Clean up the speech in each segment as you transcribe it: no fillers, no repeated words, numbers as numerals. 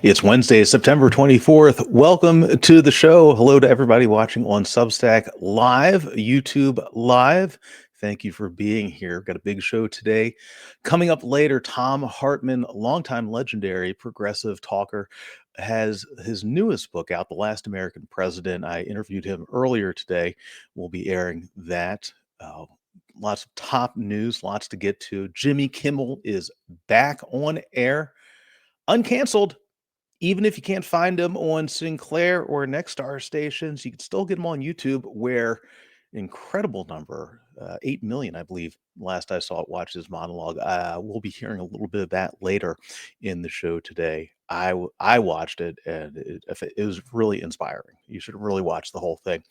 It's Wednesday, September 24th. Welcome to the show. Hello to everybody watching on Substack Live, YouTube Live. Thank you for being here. Got a big show today. Coming up later, Thom Hartmann, longtime legendary progressive talker, has his newest book out, The Last American President. I interviewed him earlier today. We'll be airing that. Lots of top news, lots to get to. Jimmy Kimmel is back on air, uncanceled. Even if you can't find them on Sinclair or Nexstar stations, you can still get them on YouTube, where an incredible number, 8 million, I believe, last I saw it, watched his monologue. We'll be hearing a little bit of that later in the show today. I watched it, and it was really inspiring. You should really watch the whole thing.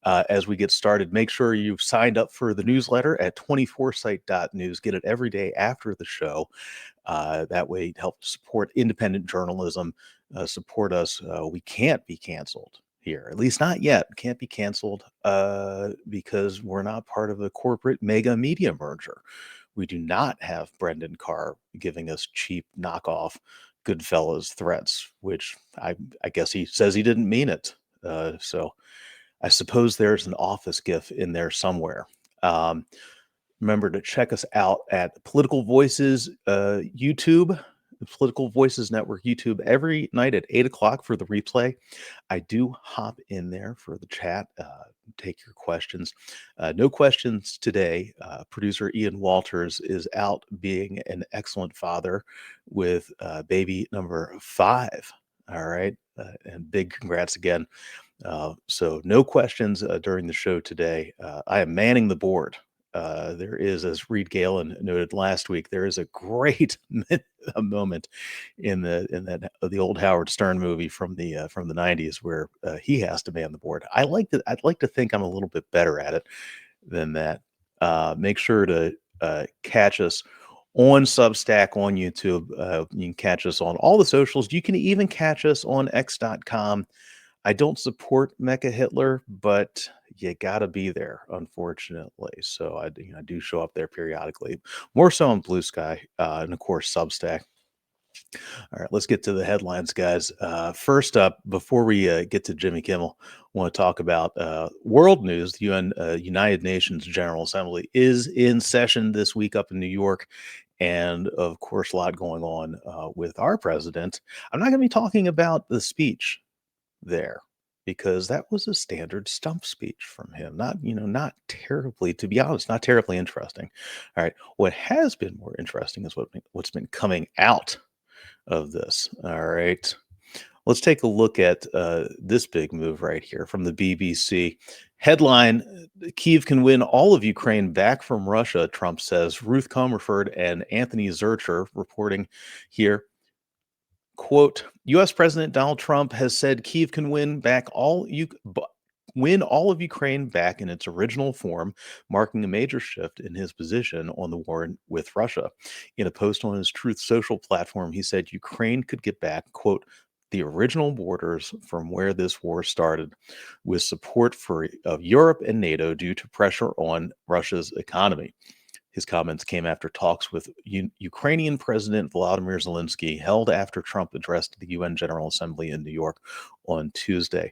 As we get started, make sure you've signed up for the newsletter at 24site.news. Get it every day after the show. That way, help support independent journalism, support us. We can't be canceled here, at least not yet. Can't be canceled because we're not part of a corporate mega media merger. We do not have Brendan Carr giving us cheap knockoff Goodfellas threats, which I guess he says he didn't mean it. So I suppose there's an office gif in there somewhere. Remember to check us out at Political Voices YouTube, the Political Voices Network YouTube, every night at 8 o'clock for the replay. I do hop in there for the chat, take your questions. No questions today. Producer Ian Walters is out being an excellent father with baby number 5. All right. And big congrats again. So no questions during the show today. I am manning the board. There is, as Reed Galen noted last week, there is a great a moment in the old Howard Stern movie from the 90s where he has to man the board. I'd like to think I'm a little bit better at it than that. Make sure to catch us on Substack, on YouTube. You can catch us on all the socials. You can even catch us on x.com. I don't support Mecha Hitler, but you got to be there, unfortunately. So I do show up there periodically, more so on Blue Sky, and of course Substack. All right, let's get to the headlines, guys. First up, before we get to Jimmy Kimmel, I want to talk about world news. The United Nations General Assembly is in session this week up in New York. And of course, a lot going on with our president. I'm not going to be talking about the speech there, because that was a standard stump speech from him. Not terribly, to be honest, not terribly interesting. All right. What has been more interesting is what's been coming out of this. All right. Let's take a look at this big move right here from the BBC. Headline: Kyiv can win all of Ukraine back from Russia, Trump says. Ruth Comerford and Anthony Zurcher reporting here. Quote, U.S. President Donald Trump has said Kyiv can win all of Ukraine back in its original form, marking a major shift in his position on the war with Russia. In a post on his Truth Social platform, he said Ukraine could get back, quote, the original borders from where this war started, with support of Europe and NATO due to pressure on Russia's economy. His comments came after talks with Ukrainian President Volodymyr Zelensky held after Trump addressed the UN General Assembly in New York on Tuesday.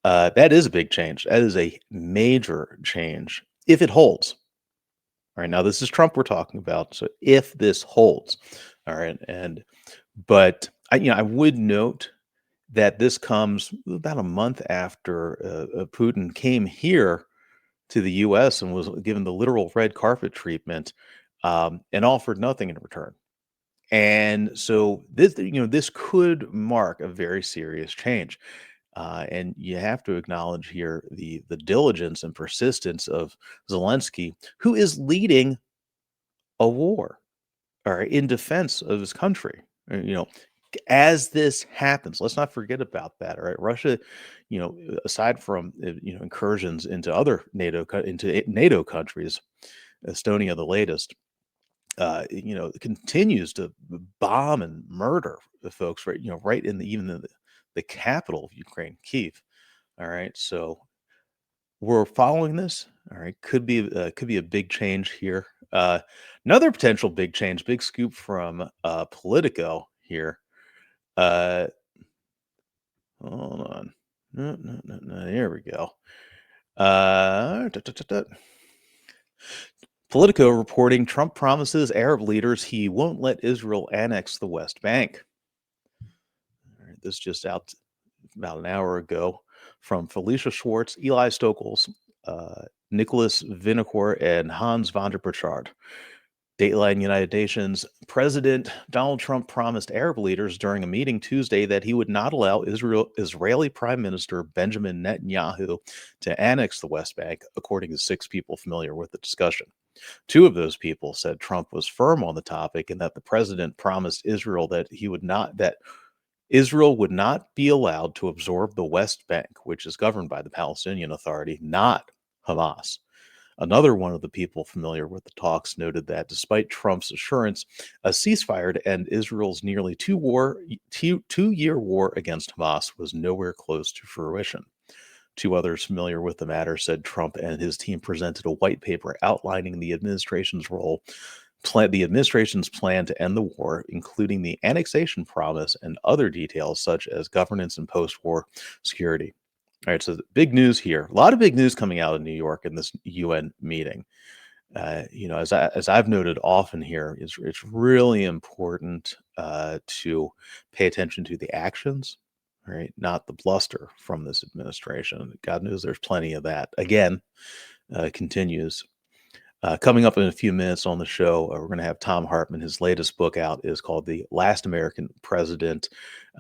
That is a big change. That is a major change if it holds. All right, now this is Trump we're talking about. So if this holds, all right, but I would note that this comes about a month after Putin came here to the U.S. and was given the literal red carpet treatment, and offered nothing in return. And so this could mark a very serious change. And you have to acknowledge here the diligence and persistence of Zelensky, who is leading a war, or in defense of his country. As this happens, let's not forget about that. All right, Russia, aside from incursions into other NATO countries, Estonia the latest, continues to bomb and murder the folks right in the capital of Ukraine, Kyiv. All right, so we're following this. All right, could be a big change here. Another potential big change, big scoop from Politico here. Hold on. No, no, no, no. Here we go. Da, da, da, da. Politico reporting Trump promises Arab leaders he won't let Israel annex the West Bank. All right, this just out about an hour ago from Felicia Schwartz, Eli Stokols, Nicholas Vinokur, and Hans van der Burchard. Dateline United Nations. President Donald Trump promised Arab leaders during a meeting Tuesday that he would not allow Israeli Prime Minister Benjamin Netanyahu to annex the West Bank, according to 6 people familiar with the discussion. 2 of those people said Trump was firm on the topic and that the president promised Israel that Israel would not be allowed to absorb the West Bank, which is governed by the Palestinian Authority, not Hamas. Another one of the people familiar with the talks noted that despite Trump's assurance, a ceasefire to end Israel's nearly 2-year war against Hamas was nowhere close to fruition. 2 others familiar with the matter said Trump and his team presented a white paper outlining the administration's plan to end the war, including the annexation promise and other details such as governance and post-war security. All right, so big news here. A lot of big news coming out of New York in this UN meeting. As I've noted often here, it's really important to pay attention to the actions, right? Not the bluster from this administration. God knows there's plenty of that. Again, continues. Coming up in a few minutes on the show, we're going to have Thom Hartmann. His latest book out is called The Last American President.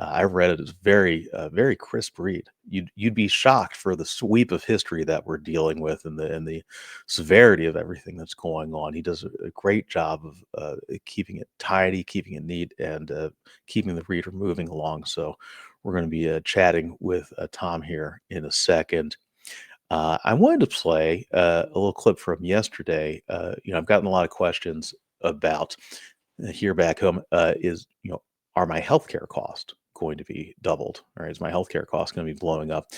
I've read it. It's very crisp read. You'd be shocked for the sweep of history that we're dealing with and the severity of everything that's going on. He does a great job of keeping it tidy, keeping it neat, and keeping the reader moving along. So we're going to be chatting with Thom here in a second. I wanted to play a little clip from yesterday. I've gotten a lot of questions about here back home. Are my healthcare costs going to be doubled? Or is my healthcare cost going to be blowing up?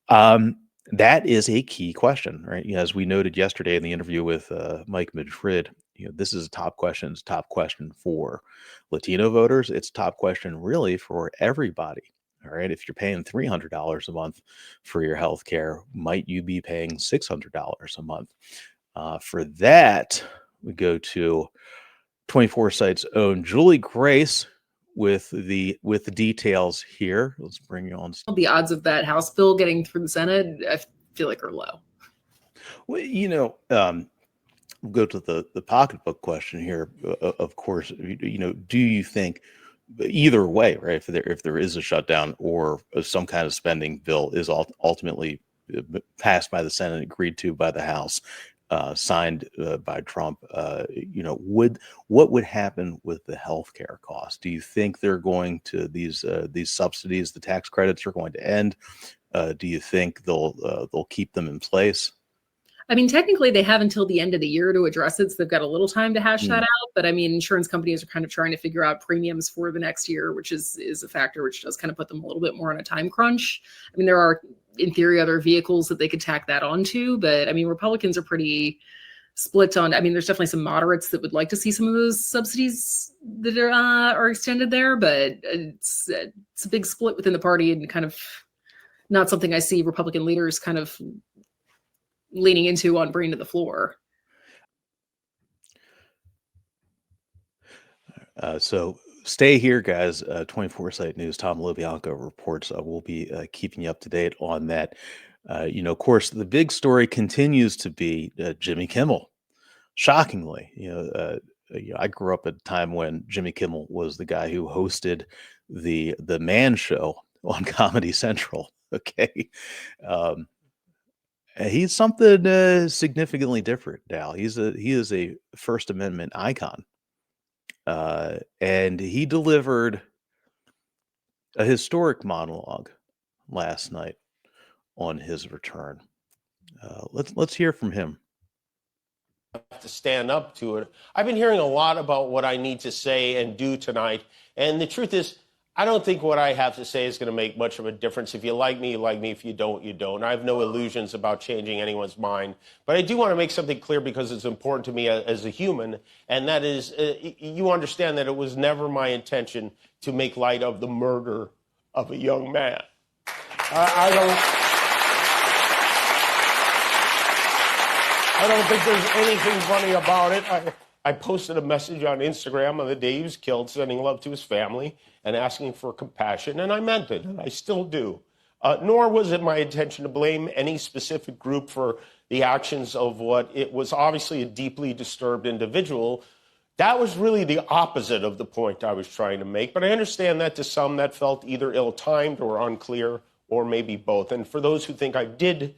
That is a key question, right? As we noted yesterday in the interview with Mike Madrid, this is a top question. It's a top question for Latino voters. It's a top question really for everybody. All right. If you're paying $300 a month for your health care, might you be paying $600 a month? For that, we go to 24 Sight's own Juliegrace with the details here. Let's bring you on. The odds of that House bill getting through the Senate, I feel like are low. Well, we'll go to the pocketbook question here. Of course, do you think either way, right? If there is a shutdown or some kind of spending bill is ultimately passed by the Senate, agreed to by the House, signed by Trump, what would happen with the healthcare costs? Do you think they're going to these subsidies, the tax credits are going to end? Do you think they'll keep them in place? I mean, technically, they have until the end of the year to address it, so they've got a little time to hash that out. But I mean, insurance companies are kind of trying to figure out premiums for the next year, which is a factor which does kind of put them a little bit more on a time crunch. I mean, there are, in theory, other vehicles that they could tack that onto, but I mean, Republicans are pretty split on. I mean, there's definitely some moderates that would like to see some of those subsidies that are extended there, but it's a big split within the party and kind of not something I see Republican leaders kind of leaning into on bringing to the floor. So stay here, guys. 24 Sight News, Thom LoBianco reports. We'll be keeping you up to date on that. Of course, the big story continues to be Jimmy Kimmel. Shockingly, I grew up at a time when Jimmy Kimmel was the guy who hosted the Man Show on Comedy Central. Okay. He's something significantly different now. He is a First Amendment icon, and he delivered a historic monologue last night on his return. Let's hear from him. To stand up to it. I've been hearing a lot about what I need to say and do tonight, and the truth is, I don't think what I have to say is going to make much of a difference. If you like me, you like me. If you don't, you don't. I have no illusions about changing anyone's mind. But I do want to make something clear because it's important to me as a human, and that is you understand that it was never my intention to make light of the murder of a young man. I don't think there's anything funny about it. I posted a message on Instagram on the day he was killed, sending love to his family and asking for compassion, and I meant it, and I still do. Nor was it my intention to blame any specific group for the actions of what it was obviously a deeply disturbed individual. That was really the opposite of the point I was trying to make, but I understand that to some that felt either ill-timed or unclear, or maybe both. And for those who think I did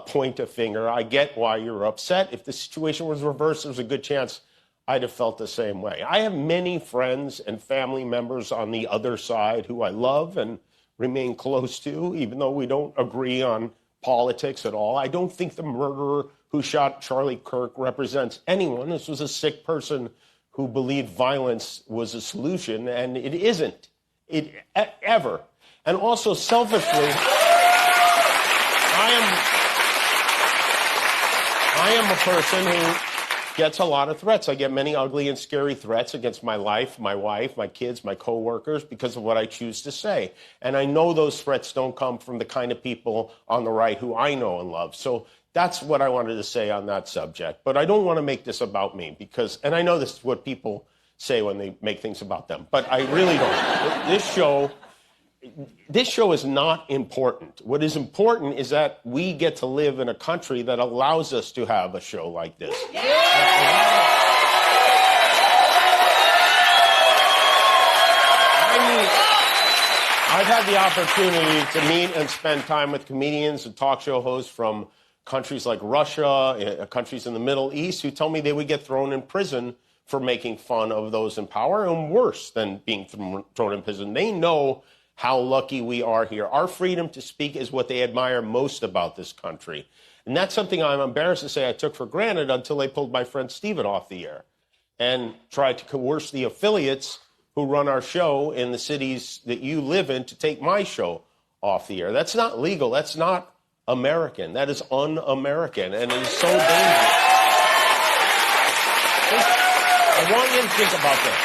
point a finger, I get why you're upset. If the situation was reversed, there's a good chance I'd have felt the same way. I have many friends and family members on the other side who I love and remain close to, even though we don't agree on politics at all. I don't think the murderer who shot Charlie Kirk represents anyone. This was a sick person who believed violence was a solution, and it isn't. Ever. And also, selfishly, I am a person who gets a lot of threats. I get many ugly and scary threats against my life, my wife, my kids, my coworkers because of what I choose to say. And I know those threats don't come from the kind of people on the right who I know and love. So that's what I wanted to say on that subject. But I don't want to make this about me because, and I know this is what people say when they make things about them, but I really don't. This show is not important. What is important is that we get to live in a country that allows us to have a show like this. I've had the opportunity to meet and spend time with comedians and talk show hosts from countries like Russia, countries in the Middle East, who tell me they would get thrown in prison for making fun of those in power, and worse than being thrown in prison. They know how lucky we are here. Our freedom to speak is what they admire most about this country. And that's something I'm embarrassed to say I took for granted until they pulled my friend Steven off the air and tried to coerce the affiliates who run our show in the cities that you live in to take my show off the air. That's not legal. That's not American. That is un-American, and it is so dangerous. I want you to think about this.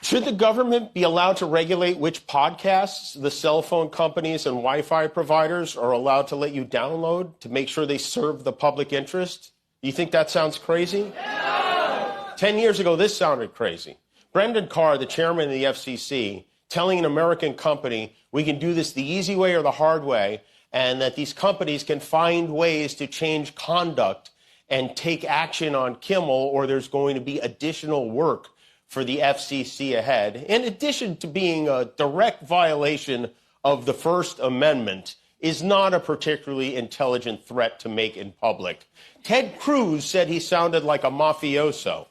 Should the government be allowed to regulate which podcasts the cell phone companies and Wi-Fi providers are allowed to let you download to make sure they serve the public interest? You think that sounds crazy? No. 10 years ago, this sounded crazy. Brendan Carr, the chairman of the FCC, telling an American company, we can do this the easy way or the hard way, and that these companies can find ways to change conduct and take action on Kimmel, or there's going to be additional work for the FCC ahead, in addition to being a direct violation of the First Amendment, is not a particularly intelligent threat to make in public. Ted Cruz said he sounded like a mafioso.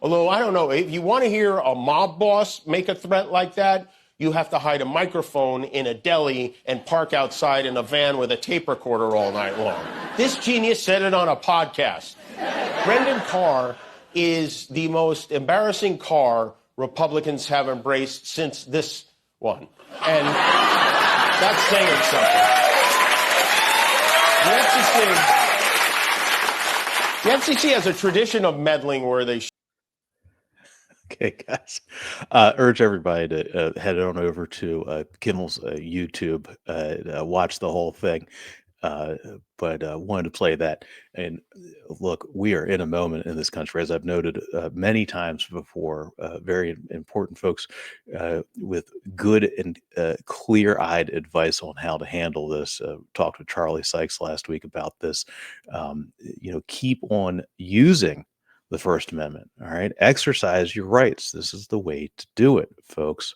Although, I don't know, if you want to hear a mob boss make a threat like that, you have to hide a microphone in a deli and park outside in a van with a tape recorder all night long. This genius said it on a podcast. Brendan Carr is the most embarrassing car Republicans have embraced since this one. And that's saying something. The FCC has a tradition of meddling where they... Okay, guys, urge everybody to head on over to Kimmel's YouTube, watch the whole thing. But wanted to play that. And look, we are in a moment in this country, as I've noted many times before, very important folks with good and clear-eyed advice on how to handle this. Talked with Charlie Sykes last week about this. Keep on using the First Amendment. All right. Exercise your rights. This is the way to do it, folks.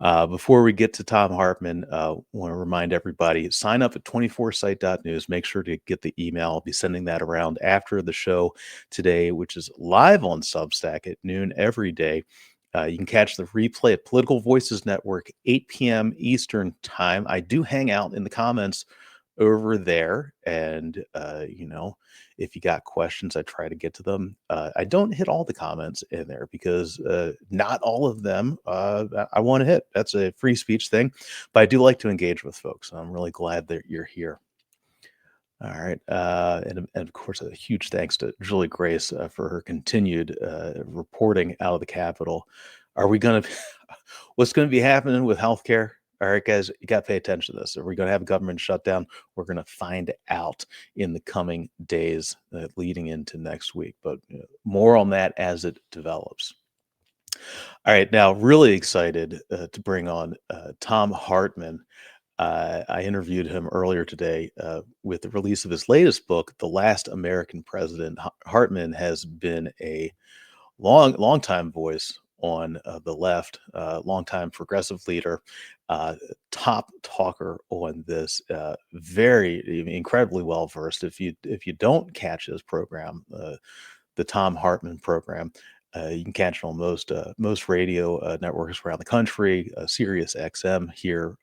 Before we get to Thom Hartmann, want to remind everybody, sign up at 24site.news. Make sure to get the email. I'll be sending that around after the show today, which is live on Substack at noon every day. You can catch the replay at Political Voices Network, 8 p.m. Eastern time. I do hang out in the comments over there. And, if you got questions, I try to get to them. I don't hit all the comments in there because not all of them I want to hit. That's a free speech thing. But I do like to engage with folks. I'm really glad that you're here. All right. And of course, a huge thanks to Juliegrace for her continued reporting out of the Capitol. Are we going to, what's going to be happening with healthcare? All right, guys, you got to pay attention to this. Are we going to have a government shutdown? We're going to find out in the coming days leading into next week. But more on that as it develops. All right, now really excited to bring on Thom Hartmann. I interviewed him earlier today with the release of his latest book, The Last American President. Hartmann has been a long time voice on the left, long time progressive leader, top talker on this, very incredibly well versed. If you don't catch his program, the Thom Hartmann program, you can catch it on most radio networks around the country, Sirius XM here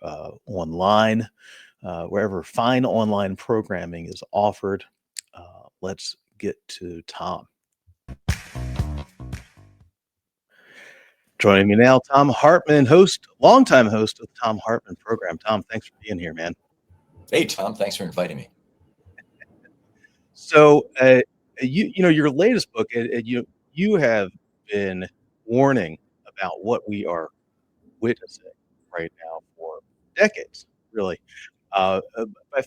online, wherever fine online programming is offered. Let's get to Thom. Joining me now, Thom Hartmann, longtime host of the Thom Hartmann program. Thom, thanks for being here, man. Hey, Tom, thanks for inviting me. So, your latest book, you have been warning about what we are witnessing right now for decades, really. I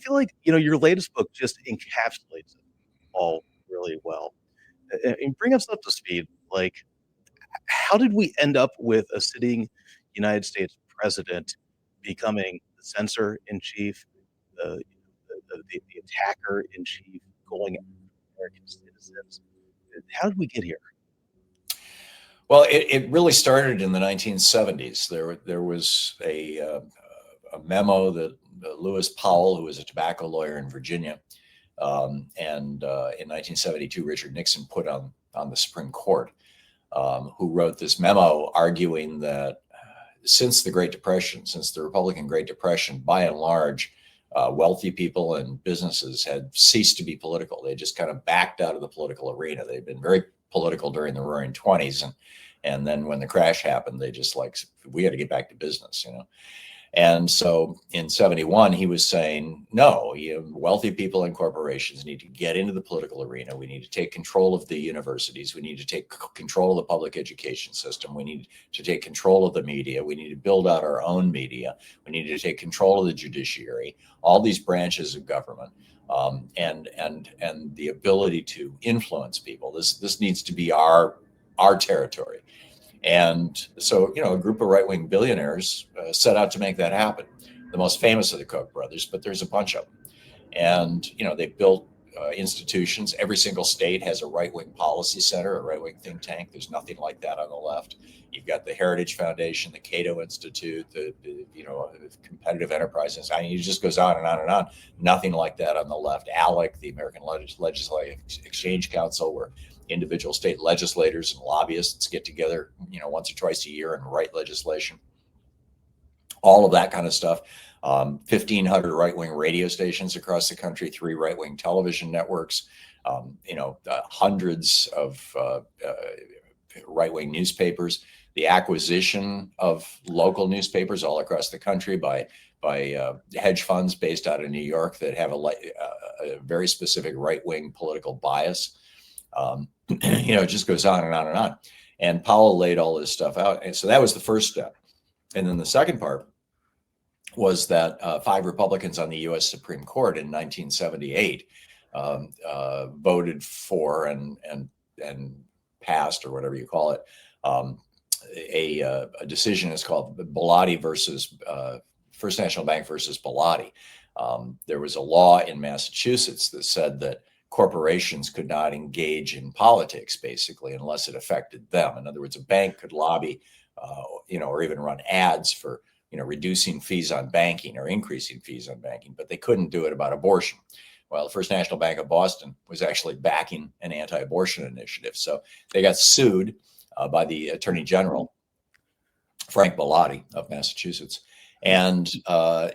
feel like your latest book just encapsulates it all really well. And bring us up to speed, like, how did we end up with a sitting United States president becoming the censor in chief, the attacker in chief, going after American citizens? How did we get here? Well, it really started in the 1970s. There was a memo that Lewis Powell, who was a tobacco lawyer in Virginia, and in 1972, Richard Nixon put on the Supreme Court, who wrote this memo arguing that since the Great Depression, since the Republican Great Depression, by and large, wealthy people and businesses had ceased to be political. They just kind of backed out of the political arena. They'd been very political during the Roaring '20s, and then when the crash happened, they just we got to get back to business, And so in '71, he was saying, no, wealthy people and corporations need to get into the political arena. We need to take control of the universities. We need to take control of the public education system. We need to take control of the media. We need to build out our own media. We need to take control of the judiciary, all these branches of government, and the ability to influence people. This needs to be our territory. And so, a group of right-wing billionaires set out to make that happen. The most famous of the Koch brothers, but there's a bunch of them. And, they built institutions. Every single state has a right-wing policy center, a right-wing think tank. There's nothing like that on the left. You've got the Heritage Foundation, the Cato Institute, the competitive enterprises. I mean, it just goes on and on and on. Nothing like that on the left. ALEC, the American Legislative Exchange Council, where individual state legislators and lobbyists get together, once or twice a year and write legislation. All of that kind of stuff. 1,500 right-wing radio stations across the country, 3 right-wing television networks, hundreds of right-wing newspapers, the acquisition of local newspapers all across the country by hedge funds based out of New York that have a very specific right-wing political bias. It just goes on and on and on. And Powell laid all this stuff out. And so that was the first step. And then the second part was that 5 Republicans on the U.S. Supreme Court in 1978 voted for and passed, or whatever you call it, a decision is called Bellotti versus First National Bank versus Bellotti. There was a law in Massachusetts that said that corporations could not engage in politics, basically, unless it affected them. In other words, a bank could lobby, or even run ads for, reducing fees on banking or increasing fees on banking, but they couldn't do it about abortion. Well, the First National Bank of Boston was actually backing an anti-abortion initiative. So they got sued by the Attorney General, Frank Bellotti of Massachusetts. And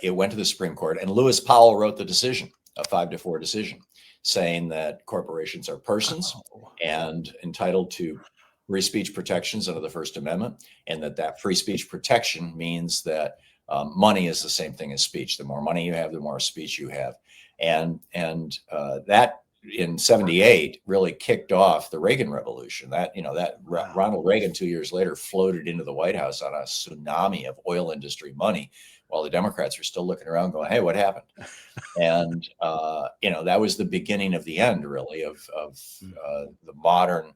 it went to the Supreme Court, and Lewis Powell wrote the decision, a 5-4 decision, saying that corporations are persons and entitled to free speech protections under the First Amendment, and that free speech protection means that money is the same thing as speech. The more money you have, the more speech you have. And that in '78 really kicked off the Reagan Revolution. That Ronald Reagan 2 years later floated into the White House on a tsunami of oil industry money while the Democrats are still looking around going, hey, what happened? And, that was the beginning of the end, really, of the modern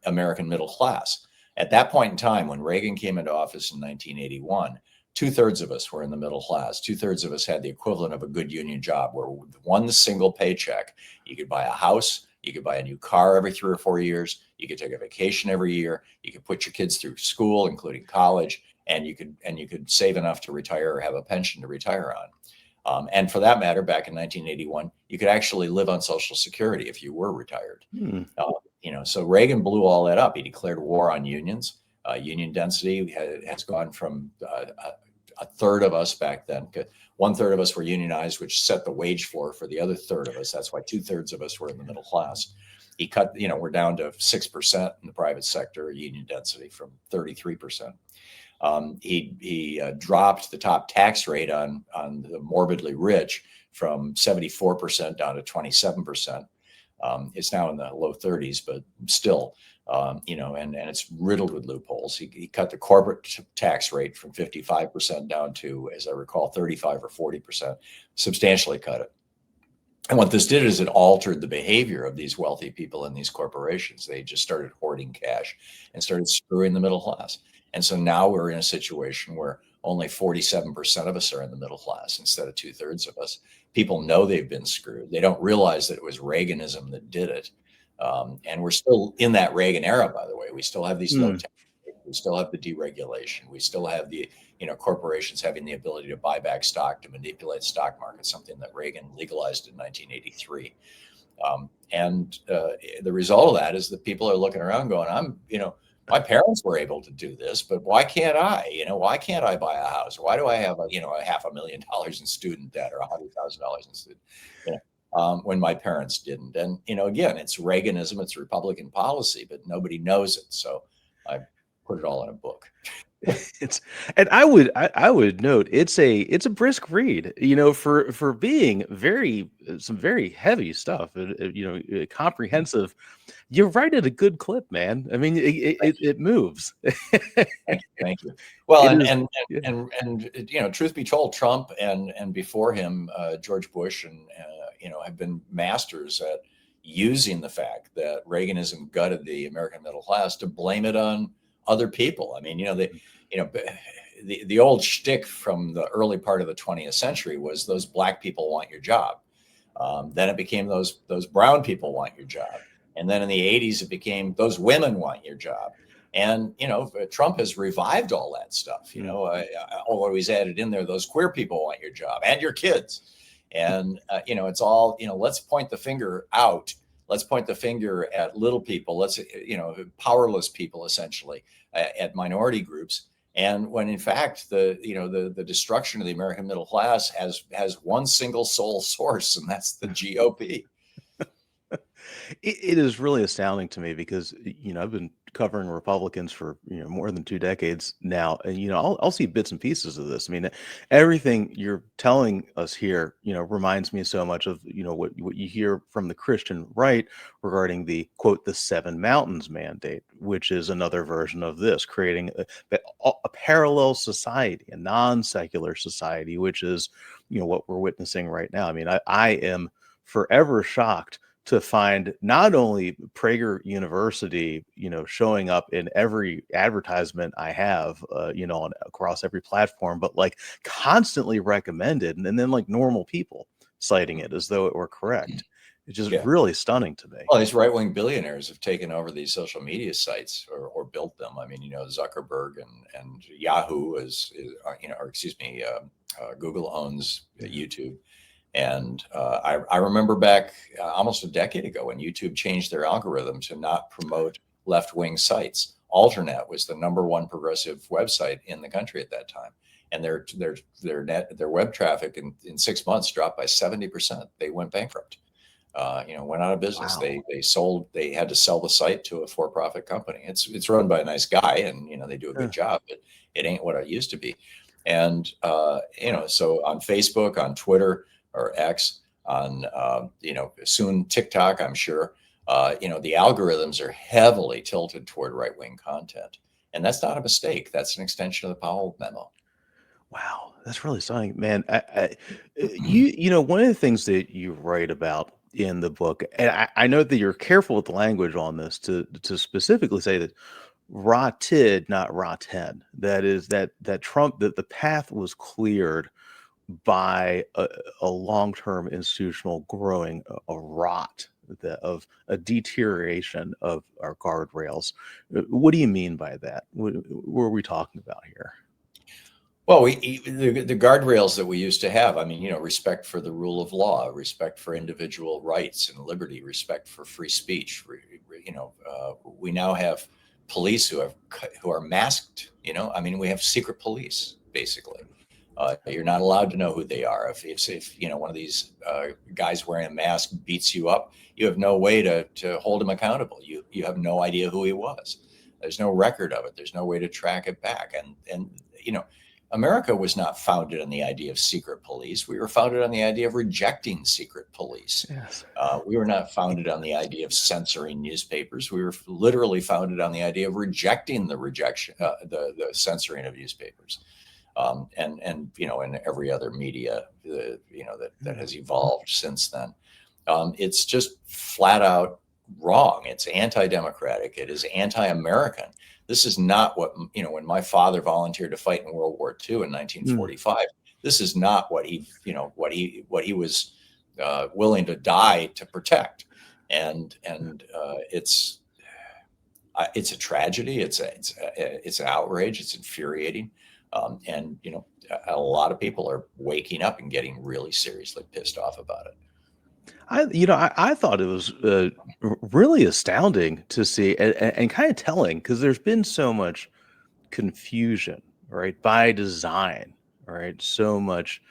American middle class. At that point in time, when Reagan came into office in 1981, 2/3 of us were in the middle class. 2/3 of us had the equivalent of a good union job, where with one single paycheck, you could buy a house, you could buy a new car every 3 or 4 years, you could take a vacation every year, you could put your kids through school, including college, and you could save enough to retire or have a pension to retire on. And for that matter, back in 1981, you could actually live on Social Security if you were retired. So Reagan blew all that up. He declared war on unions. Union density has gone from a third of us back then. 1/3 of us were unionized, which set the wage floor for the other third of us. That's why 2/3 of us were in the middle class. He cut, we're down to 6% in the private sector union density from 33%. He dropped the top tax rate on the morbidly rich from 74% down to 27%. It's now in the low 30s, but still, and it's riddled with loopholes. He cut the corporate tax rate from 55% down to, as I recall, 35 or 40%, substantially cut it. And what this did is it altered the behavior of these wealthy people in these corporations. They just started hoarding cash and started screwing the middle class. And so now we're in a situation where only 47% of us are in the middle class instead of 2/3 of us. People know they've been screwed. They don't realize that it was Reaganism that did it. And we're still in that Reagan era, by the way. We still have these low tax rates. We still have the deregulation. We still have the corporations having the ability to buy back stock, to manipulate stock markets, something that Reagan legalized in 1983. The result of that is that people are looking around going, my parents were able to do this, but why can't I? Why can't I buy a house? Why do I have a $500,000 in student debt or $100,000 in student, when my parents didn't? And, again, it's Reaganism, it's Republican policy, but nobody knows it. So I put it all in a book. And I would note it's a brisk read, for being some very heavy stuff, comprehensive. You write at a good clip, man. I mean, it moves. Thank you. Well, and truth be told, Trump and before him, George Bush and have been masters at using the fact that Reaganism gutted the American middle class to blame it on other people. I mean, the old shtick from the early part of the 20th century was those black people want your job. Then it became those brown people want your job. And then in the 80s, it became those women want your job. And, Trump has revived all that stuff, although he's added in there, those queer people want your job and your kids. And, it's all, let's point the finger out. Let's point the finger at little people. Let's, powerless people, essentially, at minority groups. And when in fact, the destruction of the American middle class has one single sole source, and that's the GOP. It is really astounding to me because, I've been covering Republicans for, more than 2 decades now. And, I'll see bits and pieces of this. I mean, everything you're telling us here, reminds me so much of, what you hear from the Christian right regarding the quote, the 7 Mountains mandate, which is another version of this, creating a parallel society, a non-secular society, which is, what we're witnessing right now. I mean, I am forever shocked to find not only Prager University, showing up in every advertisement I have, across every platform, but like constantly recommended, and then like normal people citing it as though it were correct. It's just really stunning to me. Well, these right-wing billionaires have taken over these social media sites or built them. I mean, Zuckerberg and Yahoo Google owns YouTube. And I remember back almost a decade ago when YouTube changed their algorithm to not promote left-wing sites. Alternet was the #1 progressive website in the country at that time, and their web traffic in 6 months dropped by 70%. They went bankrupt. Went out of business. Wow. They had to sell the site to a for-profit company. It's run by a nice guy, and they do a good job, but it ain't what it used to be. And so on Facebook, on Twitter, or X, on soon TikTok, I'm sure, the algorithms are heavily tilted toward right-wing content, and that's not a mistake. That's an extension of the Powell memo. Wow, that's really something, man. You know, one of the things that you write about in the book, and I know that you're careful with the language on this to specifically say that rotted, not rotten. That is that Trump that the path was cleared by a long-term institutional growing a rot of a deterioration of our guardrails. What do you mean by that? What are we talking about here? Well, the guardrails that we used to have, I mean, respect for the rule of law, respect for individual rights and liberty, respect for free speech. We now have police who are masked. I mean, we have secret police basically. You're not allowed to know who they are. If one of these guys wearing a mask beats you up, you have no way to hold him accountable. You have no idea who he was. There's no record of it. There's no way to track it back. And America was not founded on the idea of secret police. We were founded on the idea of rejecting secret police. Yes. We were not founded on the idea of censoring newspapers. We were literally founded on the idea of rejecting the censoring of newspapers. And in every other media, that has evolved since then. It's just flat out wrong. It's anti-democratic. It is anti-American. This is not what, when my father volunteered to fight in World War II in 1945, this is not what he was willing to die to protect. And it's a tragedy. It's an outrage. It's infuriating. And a lot of people are waking up and getting really seriously pissed off about it. I thought it was really astounding to see and kind of telling, because there's been so much confusion, right, by design, right? So much,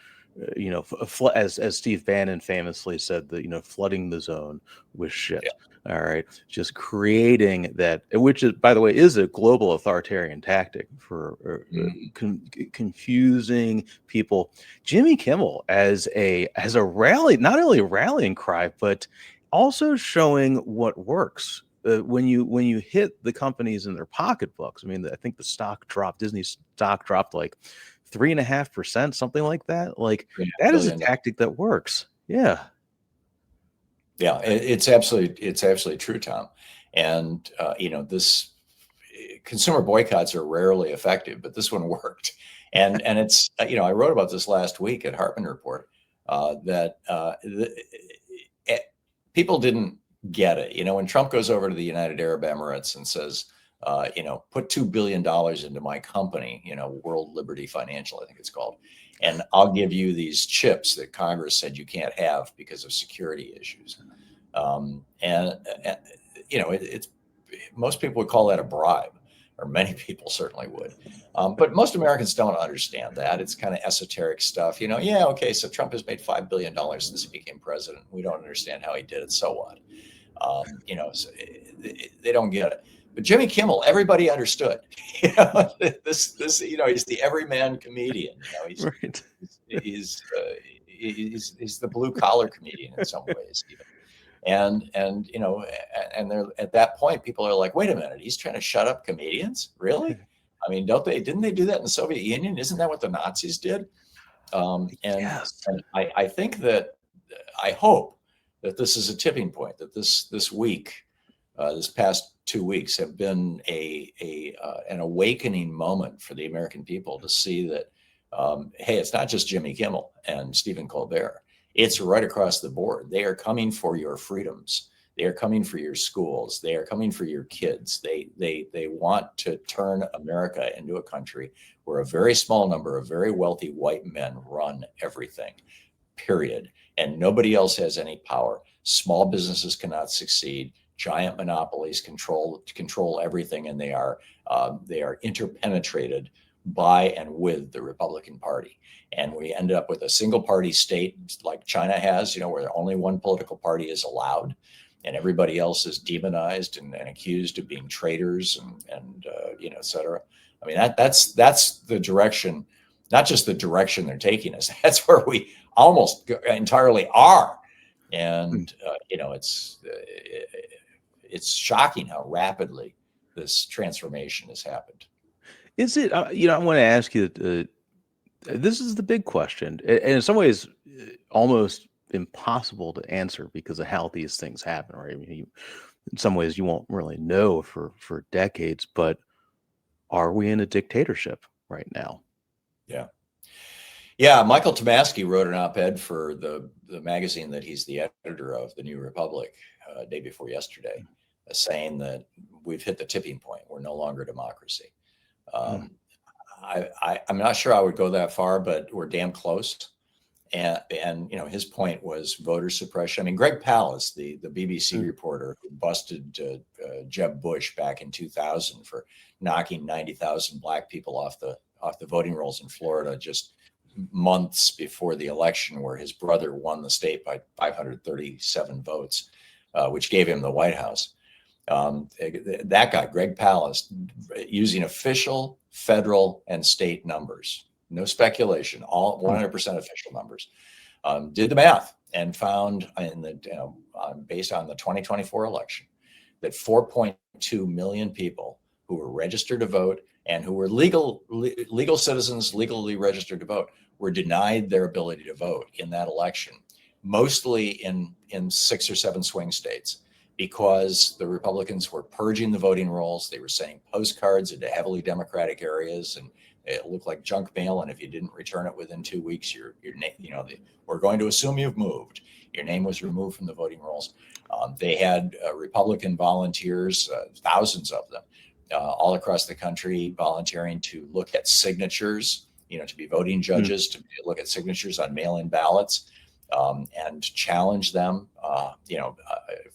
as Steve Bannon famously said, that flooding the zone with shit. Yeah. All right, just creating that, which is, by the way, is a global authoritarian tactic for confusing people. Jimmy Kimmel as a rally, not only a rallying cry, but also showing what works. When you hit the companies in their pocketbooks, I mean, I think the stock dropped. Disney stock dropped like 3.5%, something like that. Like that is a tactic that works. Yeah. Yeah, it's absolutely true, Tom. And this consumer boycotts are rarely effective, but this one worked. And it's I wrote about this last week at Hartmann Report that people didn't get it. When Trump goes over to the United Arab Emirates and says, put $2 billion into my company, World Liberty Financial, I think it's called, and I'll give you these chips that Congress said you can't have because of security issues. It's most people would call that a bribe, or many people certainly would. But most Americans don't understand that. It's kind of esoteric stuff. Yeah, okay, so Trump has made $5 billion since he became president. We don't understand how he did it. So what? So they don't get it. But Jimmy Kimmel, everybody understood. This he's the everyman comedian. He's the blue collar comedian in some ways, even. And they're at that point, people are like, wait a minute, he's trying to shut up comedians? Really? I mean, didn't they do that in the Soviet Union? Isn't that what the Nazis did? Yes. And I think that, I hope that this is a tipping point, that this week, this past 2 weeks have been an awakening moment for the American people to see that, hey, it's not just Jimmy Kimmel and Stephen Colbert. It's right across the board. They are coming for your freedoms. They are coming for your schools. They are coming for your kids. They want to turn America into a country where a very small number of very wealthy white men run everything, period. And nobody else has any power. Small businesses cannot succeed. Giant monopolies control everything, and they are interpenetrated by and with the Republican Party. And we ended up with a single party state like China has, where only one political party is allowed, and everybody else is demonized and accused of being traitors and et cetera. I mean, that's the direction, not just the direction they're taking us. That's where we almost entirely are. And it's shocking how rapidly this transformation has happened. Is it? I want to ask you This is the big question, and in some ways, almost impossible to answer because of how these things happen, right? I mean, in some ways, you won't really know for decades. But are we in a dictatorship right now? Yeah. Yeah, Michael Tomasky wrote an op-ed for the magazine that he's the editor of, The New Republic, day before yesterday, saying that we've hit the tipping point. We're no longer a democracy. Mm. I'm not sure I would go that far, but we're damn close. And his point was voter suppression. I mean, Greg Palast, the BBC reporter who busted Jeb Bush back in 2000 for knocking 90,000 black people off the voting rolls in Florida just months before the election, where his brother won the state by 537 votes, which gave him the White House. That guy, Greg Palast, using official federal and state numbers, no speculation, all 100% official numbers, did the math and found based on the 2024 election that 4.2 million people who were registered to vote and who were legal citizens, legally registered to vote, were denied their ability to vote in that election, mostly in 6 or 7 swing states, because the Republicans were purging the voting rolls. They were sending postcards into heavily Democratic areas, and it looked like junk mail. And if you didn't return it within 2 weeks, your name, we're going to assume you've moved. Your name was removed from the voting rolls. They had Republican volunteers, thousands of them, all across the country, volunteering to look at signatures, to be voting judges, to look at signatures on mail-in ballots, and challenge them.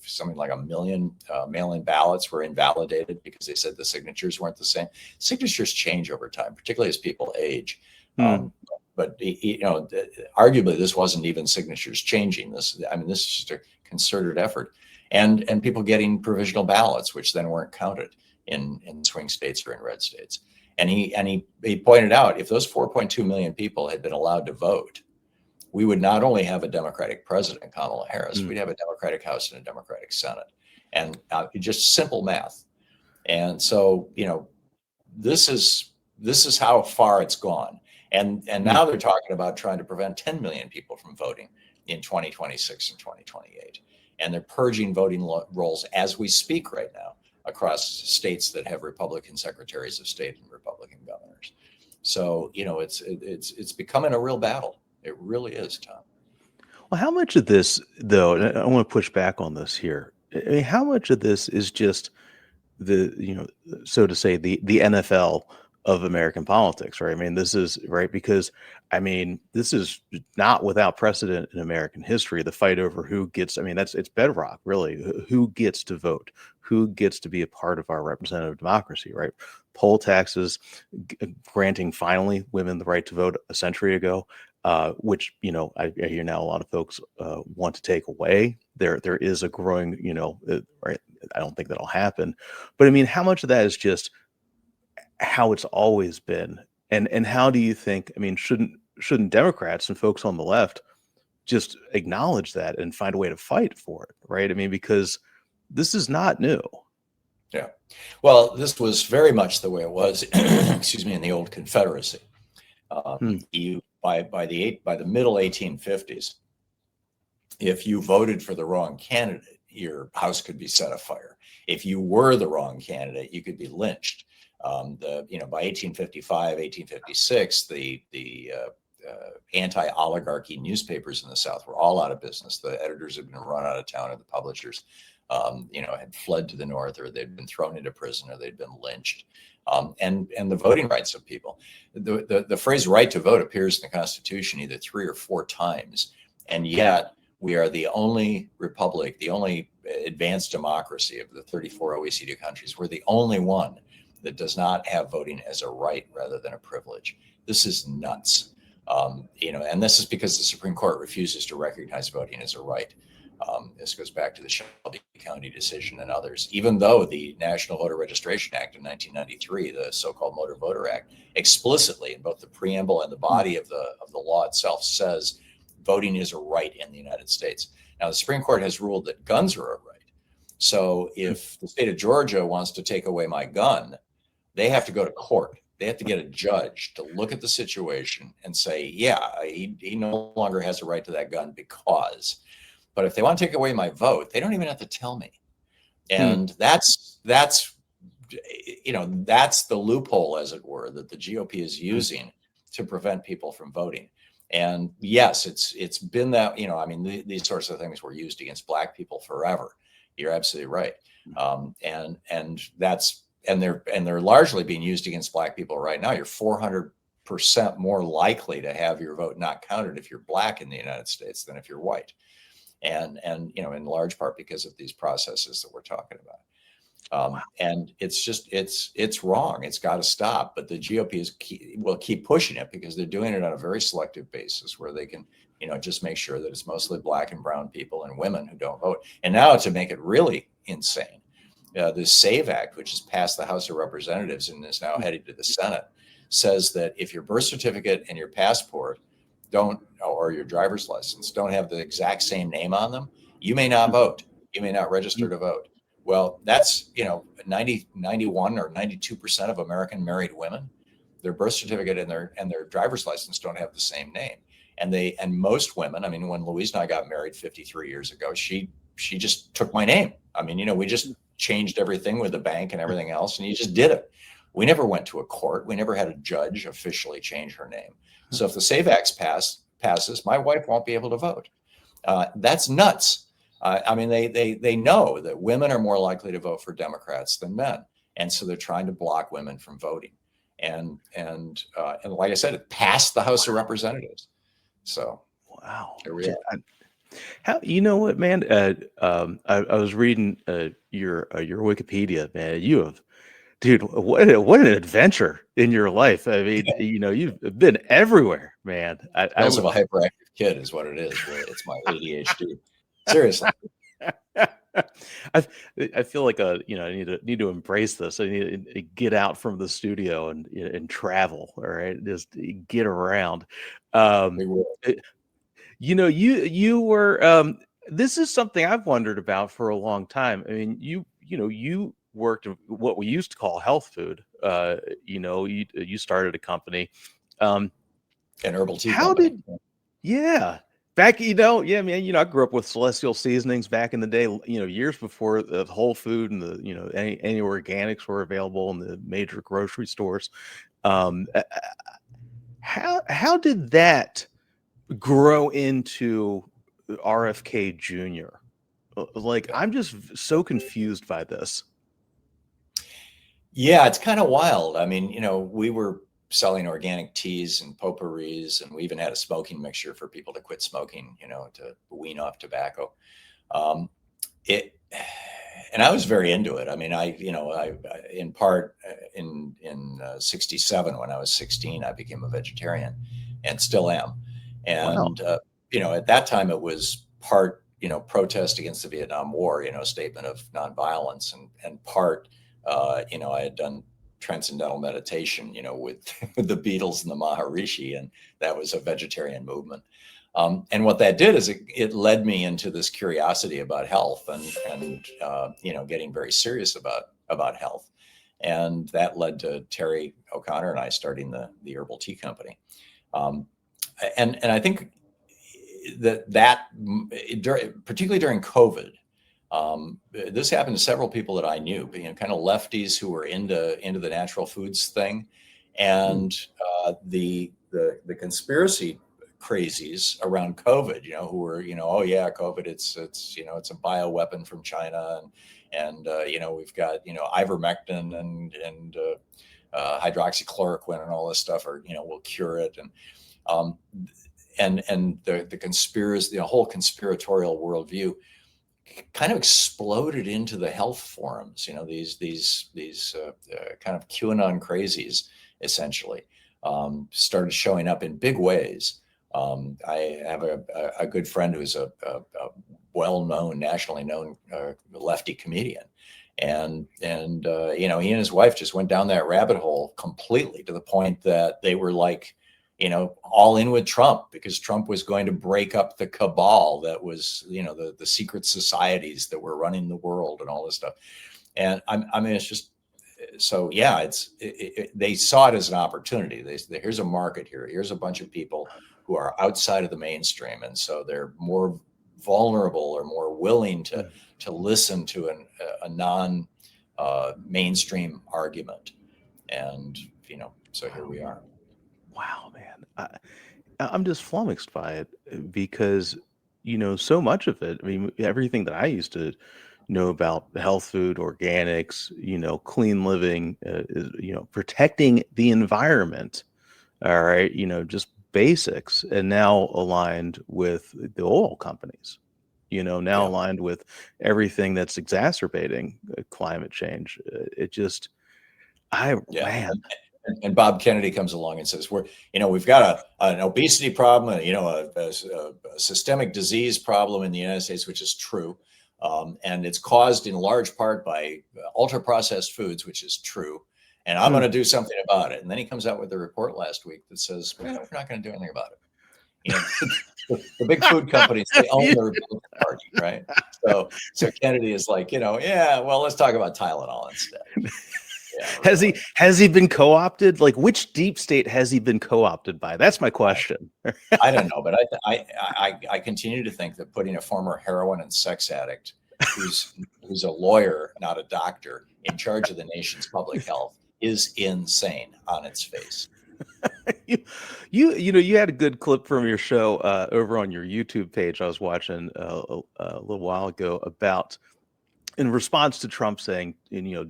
Something like 1 million mail-in ballots were invalidated because they said the signatures weren't the same. Signatures change over time, particularly as people age. But arguably, this wasn't even signatures changing. This is just a concerted effort, and people getting provisional ballots, which then weren't counted in swing states or in red states. And he pointed out, if those 4.2 million people had been allowed to vote, we would not only have a Democratic president, Kamala Harris, we'd have a Democratic House and a Democratic Senate, and just simple math. And so, this is how far it's gone. And now they're talking about trying to prevent 10 million people from voting in 2026 and 2028. And they're purging voting rolls as we speak right now across states that have Republican secretaries of state and Republican governors. So, it's becoming a real battle. It really is, Tom. Well, how much of this, though, and I want to push back on this here. I mean, how much of this is just so to say, the NFL of American politics, right? I mean, this is right because this is not without precedent in American history. The fight over who gets, it's bedrock, really. Who gets to vote? Who gets to be a part of our representative democracy, right? Poll taxes, granting finally women the right to vote a century ago, which I hear now a lot of folks want to take away. There is a growing, right? I don't think that'll happen, but how much of that is just how it's always been, and how do you think? Shouldn't Democrats and folks on the left just acknowledge that and find a way to fight for it, right? Because this is not new. Yeah, well, this was very much the way it was, excuse me, in the old Confederacy. By the middle 1850s, if you voted for the wrong candidate, your house could be set afire. If you were the wrong candidate, you could be lynched. By 1855, 1856, the anti-oligarchy newspapers in the South were all out of business. The editors had been run out of town, and the publishers, had fled to the North, or they'd been thrown into prison, or they'd been lynched. And the voting rights of people. The phrase "right to vote" appears in the Constitution either 3 or 4 times, and yet we are the only republic, the only advanced democracy of the 34 OECD countries. We're the only one that does not have voting as a right rather than a privilege. This is nuts. And this is because the Supreme Court refuses to recognize voting as a right. This goes back to the Shelby County decision and others, even though the National Voter Registration Act of 1993, the so-called Motor Voter Act, explicitly in both the preamble and the body of the law itself says voting is a right in the United States. Now, the Supreme Court has ruled that guns are a right. So if the state of Georgia wants to take away my gun, they have to go to court. They have to get a judge to look at the situation and say, yeah, he no longer has a right to that gun because. But if they want to take away my vote, they don't even have to tell me. And that's that's the loophole, as it were, that the GOP is using to prevent people from voting. And yes, it's been that, I mean, these sorts of things were used against Black people forever. You're absolutely right. And they're largely being used against Black people right now. You're 400% more likely to have your vote not counted if you're Black in the United States than if you're white. And in large part because of these processes that we're talking about. And it's just, it's wrong. It's got to stop. But the GOP will keep pushing it because they're doing it on a very selective basis where they can, just make sure that it's mostly Black and brown people and women who don't vote. And now to make it really insane, the SAVE Act, which has passed the House of Representatives and is now headed to the Senate, says that if your birth certificate and your passport or your driver's license don't have the exact same name on them, you may not vote. You may not register to vote. Well, that's, 91 or 92% of American married women, their birth certificate and their driver's license don't have the same name. And most women, I mean, when Louise and I got married 53 years ago, she just took my name. I mean, we just changed everything with the bank and everything else, and you just did it. We never went to a court. We never had a judge officially change her name. So if the SAVE Act passes, my wife won't be able to vote. That's nuts. I mean, they know that women are more likely to vote for Democrats than men, and so they're trying to block women from voting. And like I said, it passed the House of Representatives. So wow, here we are. How what, man? I was reading your Wikipedia, man. You have. Dude, what an adventure in your life. I mean, you've been everywhere, man. I was a hyperactive kid is what it is. It's my ADHD. Seriously. I feel like I need to embrace this. I need to get out from the studio and travel. All right. Just get around. You were this is something I've wondered about for a long time. I mean, you worked in what we used to call health food. You started a company, an herbal tea how company. Back, man, I grew up with Celestial Seasonings back in the day, years before the Whole Food and the, any organics were available in the major grocery stores. How did that grow into RFK Jr.? Like, I'm just so confused by this. Yeah, it's kind of wild. I mean, we were selling organic teas and potpourris, and we even had a smoking mixture for people to quit smoking, to wean off tobacco. And I was very into it. I mean, I in part in 67, when I was 16, I became a vegetarian and still am. And, wow. At that time it was part, protest against the Vietnam War, statement of nonviolence, and part, I had done transcendental meditation, with the Beatles and the Maharishi, and that was a vegetarian movement. And what that did is it led me into this curiosity about health and getting very serious about health. And that led to Terry O'Connor and I starting the herbal tea company. And I think that particularly during COVID, this happened to several people that I knew, kind of lefties who were into the natural foods thing, and the conspiracy crazies around COVID, who were, oh yeah, COVID, it's a bioweapon from China, and we've got ivermectin and hydroxychloroquine and all this stuff, will cure it, and the conspiracy, the whole conspiratorial worldview kind of exploded into the health forums. These kind of QAnon crazies essentially started showing up in big ways. I have a good friend who's a well-known, nationally known lefty comedian, and he and his wife just went down that rabbit hole completely, to the point that they were like, all in with Trump, because Trump was going to break up the cabal that was, the secret societies that were running the world and all this stuff. And I mean, it's just so yeah, they saw it as an opportunity. Here's a market here. Here's a bunch of people who are outside of the mainstream, and so they're more vulnerable or more willing to listen to a non mainstream argument. And so here we are. Wow, man. I'm just flummoxed by it because, so much of it, I mean, everything that I used to know about health food, organics, clean living, is, protecting the environment. All right. Just basics, and now aligned with the oil companies, now Yeah. aligned with everything that's exacerbating climate change. It just, Yeah. man. And Bob Kennedy comes along and says, we've got an obesity problem, a systemic disease problem in the United States, which is true. And it's caused in large part by ultra processed foods, which is true. And I'm going to do something about it. And then he comes out with a report last week that says, we're not going to do anything about it. The big food companies, they own the Republican Party, right? So Kennedy is like, yeah, well, let's talk about Tylenol instead. Yeah, has he been co-opted? Like, which deep state has he been co-opted by? That's my question. I don't know, but I continue to think that putting a former heroin and sex addict who's a lawyer, not a doctor, in charge of the nation's public health is insane on its face. You had a good clip from your show over on your YouTube page I was watching a little while ago about, in response to Trump saying,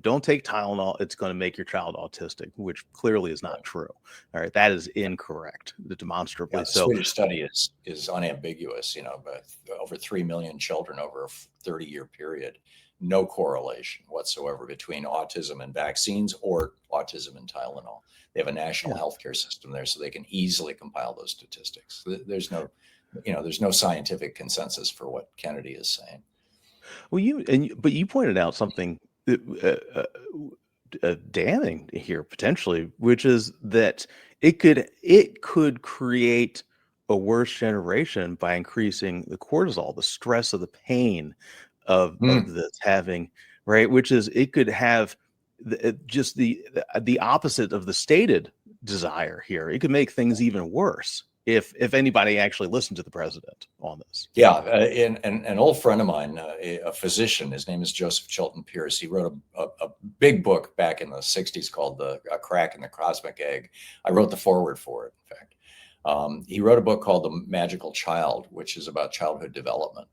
don't take Tylenol, it's going to make your child autistic, which clearly is not true. All right, that is incorrect, demonstrably. Yeah, the Swedish study is unambiguous. But over 3 million children over a 30-year period, no correlation whatsoever between autism and vaccines or autism and Tylenol. They have a national healthcare system there, so they can easily compile those statistics. There's no scientific consensus for what Kennedy is saying. Well, but you pointed out something damning here potentially, which is that it could create a worse generation by increasing the cortisol, the stress of the pain of this having, right? Which is, it could have just the opposite of the stated desire here. It could make things even worse if anybody actually listened to the president on this. Yeah, and an old friend of mine, a physician, his name is Joseph Chilton Pierce. He wrote a big book back in the 60s called A Crack in the Cosmic Egg. I wrote the foreword for it, in fact. He wrote a book called The Magical Child, which is about childhood development.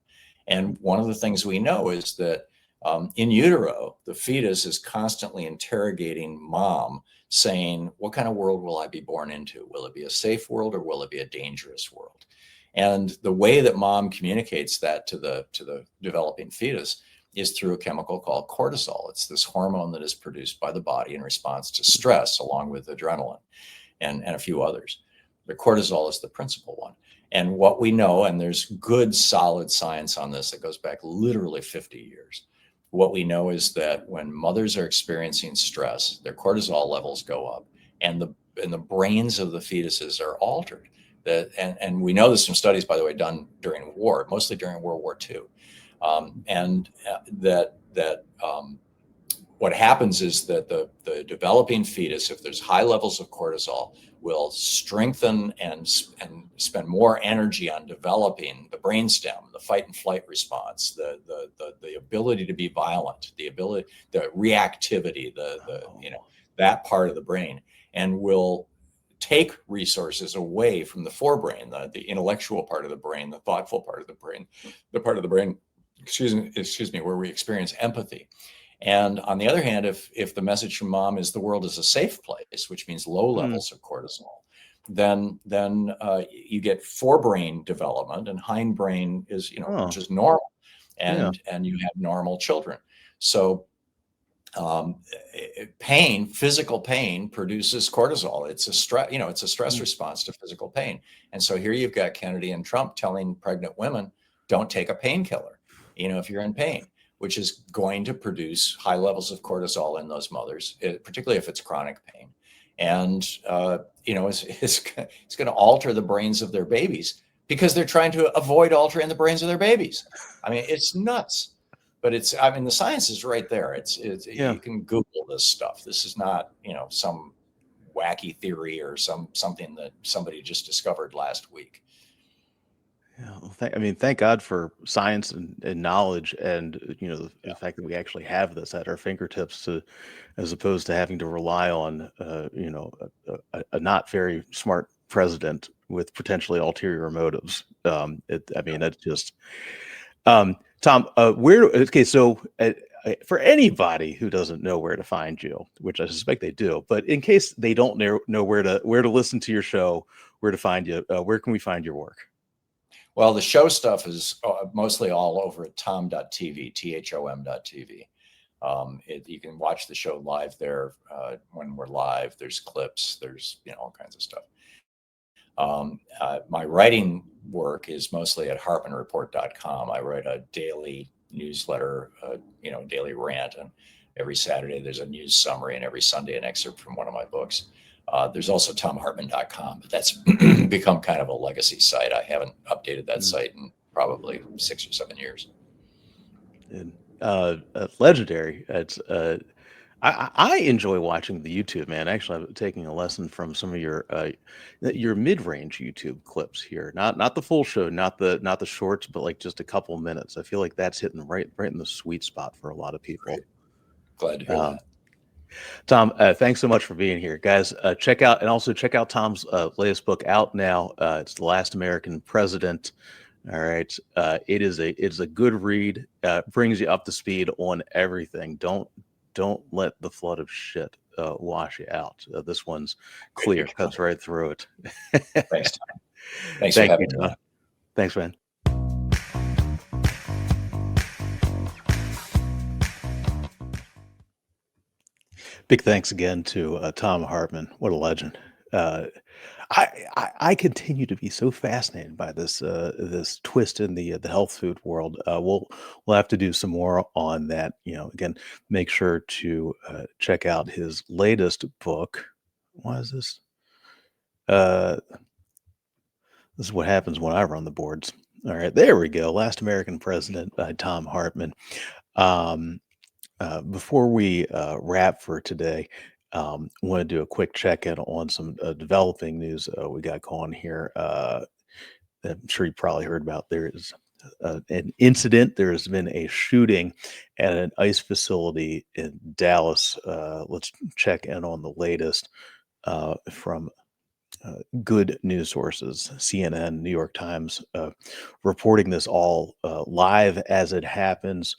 And one of the things we know is that in utero, the fetus is constantly interrogating mom, saying, what kind of world will I be born into? Will it be a safe world or will it be a dangerous world? And the way that mom communicates that to the developing fetus is through a chemical called cortisol. It's this hormone that is produced by the body in response to stress, along with adrenaline and a few others. The cortisol is the principal one. And what we know, and there's good solid science on this that goes back literally 50 years. What we know is that when mothers are experiencing stress, their cortisol levels go up, and the brains of the fetuses are altered. And we know this from studies, by the way, done during war, mostly during World War II. What happens is that the developing fetus, if there's high levels of cortisol, will strengthen and spend more energy on developing the brainstem, the fight and flight response, the ability to be violent, the reactivity, that part of the brain, and will take resources away from the forebrain, the intellectual part of the brain, the thoughtful part of the brain, the part of the brain, excuse me, where we experience empathy. And on the other hand, if the message from mom is the world is a safe place, which means low levels of cortisol, then you get forebrain development, and hindbrain is, which is normal, and you have normal children. So physical pain produces cortisol. It's a stress, it's a stress response to physical pain. And so here you've got Kennedy and Trump telling pregnant women, don't take a painkiller, if you're in pain, which is going to produce high levels of cortisol in those mothers, particularly if it's chronic pain. And, it's going to alter the brains of their babies because they're trying to avoid altering the brains of their babies. I mean, it's nuts. but I mean, the science is right there. Yeah. You can Google this stuff. This is not, some wacky theory or something that somebody just discovered last week. Yeah, well, thank God for science and knowledge, and the fact that we actually have this at our fingertips, as opposed to having to rely on a not very smart president with potentially ulterior motives. That's just Thom. For anybody who doesn't know where to find you, which I suspect they do, but in case they don't know where to listen to your show, where to find you, where can we find your work? Well, the show stuff is mostly all over at thom.tv, THOM.tv. You can watch the show live there when we're live. There's clips, there's all kinds of stuff. My writing work is mostly at hartmannreport.com. I write a daily newsletter, daily rant, and every Saturday there's a news summary, and every Sunday an excerpt from one of my books. There's also thomhartmann.com, but that's become kind of a legacy site. I haven't updated that site in probably 6 or 7 years. And legendary. I enjoy watching the YouTube, man. Actually, I'm taking a lesson from some of your mid-range YouTube clips here. Not the full show, not the shorts, but like just a couple minutes. I feel like that's hitting right in the sweet spot for a lot of people. Great. Glad to hear that. Thom, thanks so much for being here, guys. Check out Thom's latest book out now. It's The Last American President. All right, it's a good read. Brings you up to speed on everything. Don't let the flood of shit wash you out. This one's clear, cuts right through it. Thanks, Thom. Thanks for having me. Thanks, man. Big thanks again to Thom Hartmann. What a legend. I continue to be so fascinated by this twist in the health food world. We'll have to do some more on that. Again, make sure to check out his latest book. Why is this? This is what happens when I run the boards. All right, there we go. Last American President by Thom Hartmann. Before we wrap for today, want to do a quick check-in on some developing news we got going here. I'm sure you probably heard about. There is an incident. There has been a shooting at an ICE facility in Dallas. Let's check in on the latest from good news sources, CNN, New York Times, reporting this all live as it happens.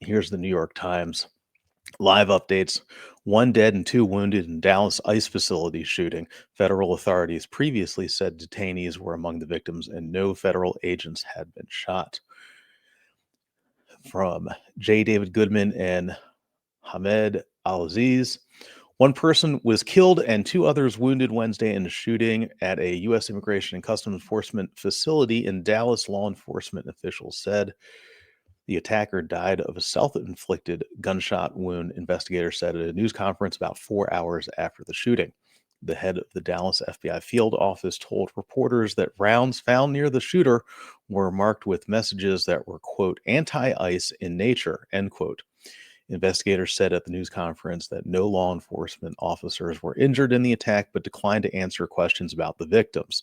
Here's the New York Times. Live updates. 1 dead and 2 wounded in Dallas ICE facility shooting. Federal authorities previously said detainees were among the victims and no federal agents had been shot. From J. David Goodman and Hamed Al-Aziz. 1 person was killed and 2 others wounded Wednesday in a shooting at a U.S. Immigration and Customs Enforcement facility in Dallas, law enforcement officials said. The attacker died of a self-inflicted gunshot wound, investigators said at a news conference about 4 hours after the shooting. The head of the Dallas FBI field office told reporters that rounds found near the shooter were marked with messages that were, quote, anti-ICE in nature, end quote. Investigators said at the news conference that no law enforcement officers were injured in the attack, but declined to answer questions about the victims.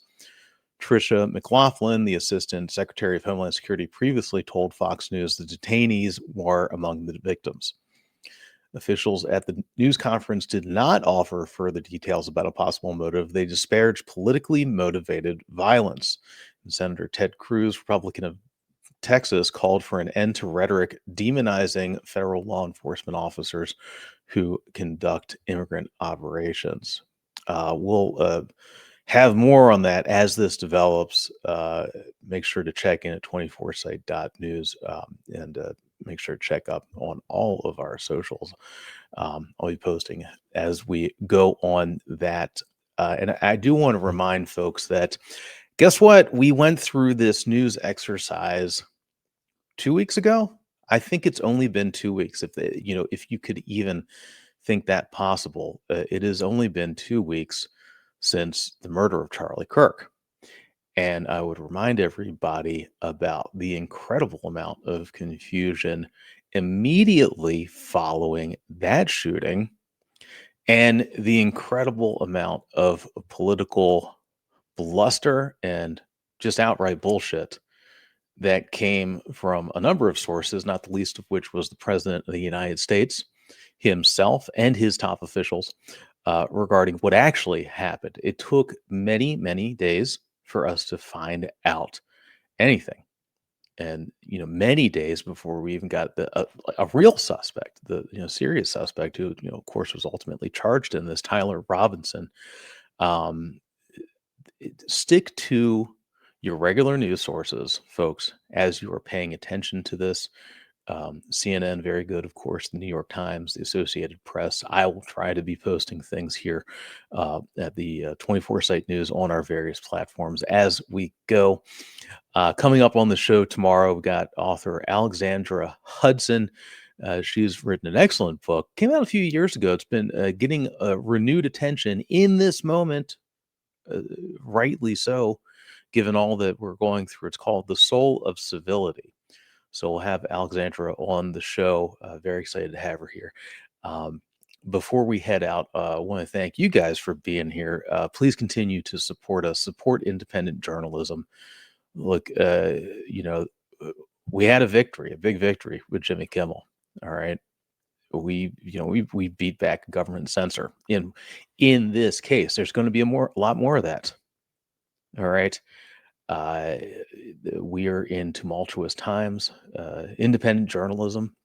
Tricia McLaughlin, the Assistant Secretary of Homeland Security, previously told Fox News the detainees were among the victims. Officials at the news conference did not offer further details about a possible motive. They disparaged politically motivated violence. And Senator Ted Cruz, Republican of Texas, called for an end to rhetoric demonizing federal law enforcement officers who conduct immigrant operations. We'll have more on that as this develops. Make sure to check in at 24site.news and make sure to check up on all of our socials. I'll be posting as we go on that. And I do want to remind folks that, guess what? We went through this news exercise 2 weeks ago. I think it's only been 2 weeks. If you could even think that possible, it has only been 2 weeks since the murder of Charlie Kirk. And I would remind everybody about the incredible amount of confusion immediately following that shooting and the incredible amount of political bluster and just outright bullshit that came from a number of sources, not the least of which was the President of the United States himself and his top officials regarding what actually happened. It took many, many days for us to find out anything. And many days before we even got a real suspect, the serious suspect who of course was ultimately charged in this, Tyler Robinson. Um, Stick to your regular news sources, folks, as you are paying attention to this. CNN, very good, of course, the New York Times, the Associated Press. I will try to be posting things here at the 24 Site News on our various platforms as we go. Coming up on the show tomorrow, we've got author Alexandra Hudson. She's written an excellent book, came out a few years ago. It's been getting renewed attention in this moment, rightly so, given all that we're going through. It's called The Soul of Civility. So we'll have Alexandra on the show. Very excited to have her here. Before we head out, I want to thank you guys for being here. Please continue to support us, support independent journalism. Look, we had a big victory with Jimmy Kimmel. All right. We beat back a government censor in this case. There's going to be a lot more of that. All right. We are in tumultuous times. Independent journalism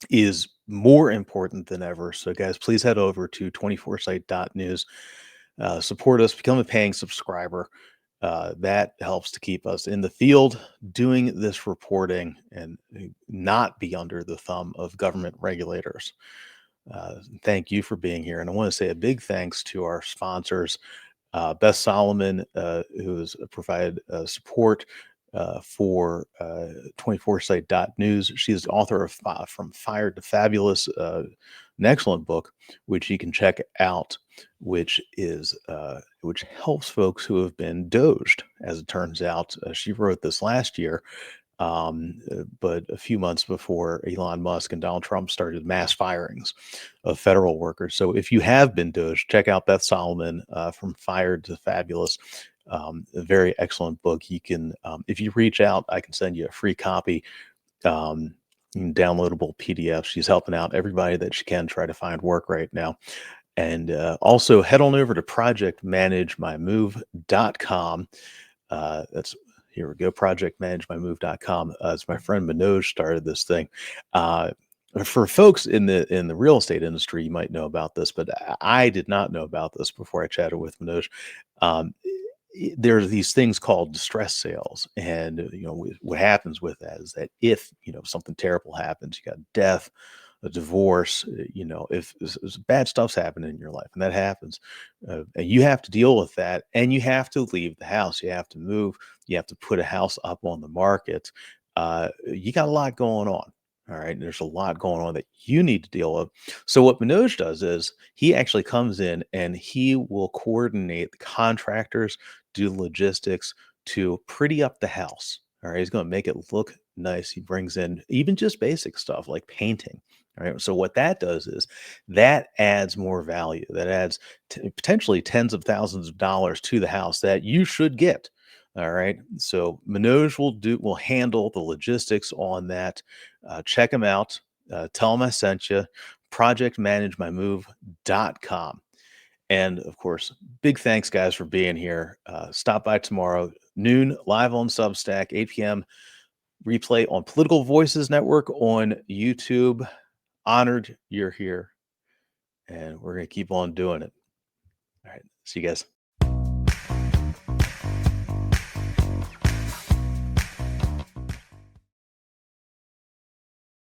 is more important than ever. So, guys, please head over to 24site.news. Support us, become a paying subscriber. That helps to keep us in the field doing this reporting and not be under the thumb of government regulators. Thank you for being here. And I want to say a big thanks to our sponsors. Beth Solomon, who has provided support for 24site.news. She is the author of From Fired to Fabulous, an excellent book, which you can check out, which helps folks who have been doged. As it turns out, she wrote this last year, but a few months before Elon Musk and Donald Trump started mass firings of federal workers. So if you have been doged, check out Beth Solomon, From Fired to Fabulous. A very excellent book. You can, if you reach out, I can send you a free copy, downloadable PDF. She's helping out everybody that she can try to find work right now. And also head on over to projectmanagemymove.com. Here we go, projectmanagemymove.com. It's my friend Manoj started this thing. For folks in the real estate industry, you might know about this, but I did not know about this before I chatted with Manoj. There's these things called distress sales, and what happens with that is that if something terrible happens, you got death, a divorce, if bad stuff's happening in your life, and that happens, and you have to deal with that, and you have to leave the house, you have to move, you have to put a house up on the market. You got a lot going on. All right. There's a lot going on that you need to deal with. So what Manoj does is he actually comes in and he will coordinate the contractors, do logistics to pretty up the house. All right. He's going to make it look nice. He brings in even just basic stuff like painting. All right. So what that does is that adds more value. That adds potentially tens of thousands of dollars to the house that you should get. All right. So Manoj will handle the logistics on that. Check him out. Tell him I sent you. Projectmanagemymove.com. And of course, big thanks, guys, for being here. Stop by tomorrow, noon, live on Substack, 8 p.m. Replay on Political Voices Network on YouTube. Honored you're here. And we're going to keep on doing it. All right. See you guys.